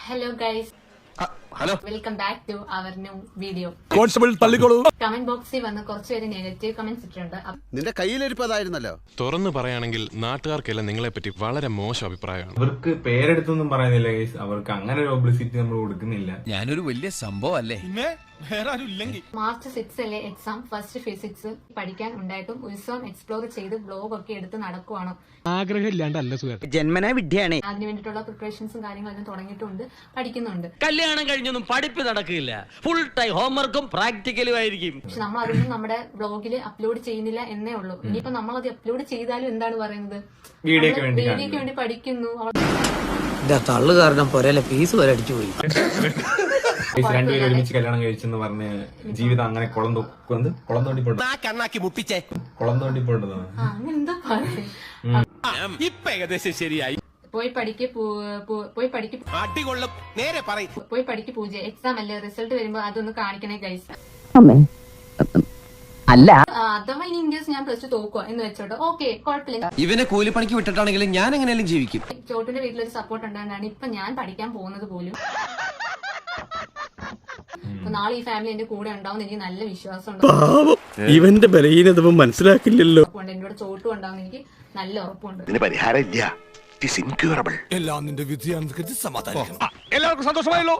Hello guys. Hello welcome back to our new video. Constable തള്ളിക്കോളൂ. Comment ബോക്സിൽ വന്ന് കുറച്ചുപേര് negative comments ഇട്ടിട്ടുണ്ട്. നിന്റെ കയ്യിലിരിപ്പതായിരുന്നല്ലോ. തുറന്നു പറയുകയാണെങ്കിൽ നാട്ടുകാർക്കെല്ലാം നിങ്ങളെ പറ്റി വളരെ മോശം അഭിപ്രായമാണ്. അവർക്ക് പേരെടുത്തൊന്നും പറയുന്നില്ല ഗൈസ്. അവർക്ക് അങ്ങനെ ഒരു പബ്ലിസിറ്റി നമ്മൾ കൊടുക്കുന്നില്ല. ഞാനൊരു വലിയ സംഭവം അല്ലേ. മാർച്ച് 6 അല്ലേ എക്സാം. ഫസ്റ്റ് ഫിസിക്സ് പഠിക്കാൻ ഉണ്ടായിട്ടും ഉത്സവം എക്സ്പ്ലോർ ചെയ്ത് ബ്ലോഗ് ഒക്കെ എടുത്ത് നടക്കുവാണോ? ആഗ്രഹമില്ലാണ്ടല്ല സുഖം. ജന്മനാ വിദ്യയാണ്. അതിന് വേണ്ടിയിട്ടുള്ള പ്രിപ്പറേഷൻസും കാര്യങ്ങളെല്ലാം തുടങ്ങിയിട്ടുണ്ട്, പഠിക്കുന്നുണ്ട്. കല്യാണം കഴിഞ്ഞൊന്നും പഠിപ്പ് നടക്കില്ല. ഫുൾ ടൈം ഹോംവർക്കും പ്രാക്ടിക്കലും ആയിരിക്കും. പക്ഷെ നമ്മൾ അതൊന്നും നമ്മുടെ ബ്ലോഗിൽ അപ്ലോഡ് ചെയ്യുന്നില്ല എന്നേ ഉള്ളൂ. ഇനിയിപ്പോ നമ്മൾ അത് അപ്ലോഡ് ചെയ്താലും എന്താണ് പറയുന്നത്, വീഡിയോക്ക് വേണ്ടി പഠിക്കുന്നു. തള്ളു കാരണം പോരല്ലേ ഫീസ് വരെ അടിച്ചു പോയി. രണ്ടുപേരും ഒരുമിച്ച് കല്യാണം കഴിച്ചെന്ന് പറഞ്ഞ് ജീവിതം അങ്ങനെ കുളം തോണ്ടി പോണ്ടതാണ്. അങ്ങനെ എന്താ പറയുക. ഇപ്പൊ ഏകദേശം ശരിയായി. പോയി പഠിക്ക് പൂജ. എക്സാം അല്ലേ, റിസൾട്ട് വരുമ്പോ അതൊന്ന് കാണിക്കണേ ഗൈസ്. അല്ല അഥവാ ഇനി ഇൻകേസ് ഞാൻ പ്ലസ് ടു തോക്കുക എന്ന് വെച്ചോട്ടെ, ഓക്കെ കുഴപ്പമില്ല. ഇവനെ കൂലിപ്പണിക്ക് വിട്ടിട്ടാണെങ്കിലും ഞാൻ എങ്ങനെയാലും ജീവിക്കും. ചോട്ടിന്റെ വീട്ടിലൊരു സപ്പോർട്ട് ഉണ്ടായതാണ് ഇപ്പൊ ഞാൻ പഠിക്കാൻ പോകുന്നത് പോലും. അപ്പൊ നാളെ ഈ ഫാമിലി എന്റെ കൂടെ ഉണ്ടാവും എനിക്ക് നല്ല വിശ്വാസം ഉണ്ട്. ഇവന്റെ ബലഹീനത മനസ്സിലാക്കില്ലല്ലോ. എന്നോട് ചോട്ടും ഉണ്ടാവും എനിക്ക് നല്ല ഉറപ്പുണ്ട്. പരിഹാരം ഇല്ല. എല്ലാം നിന്റെ വിധിയാണെന്ന് സമാധാനം. എല്ലാവർക്കും സന്തോഷമായല്ലോ.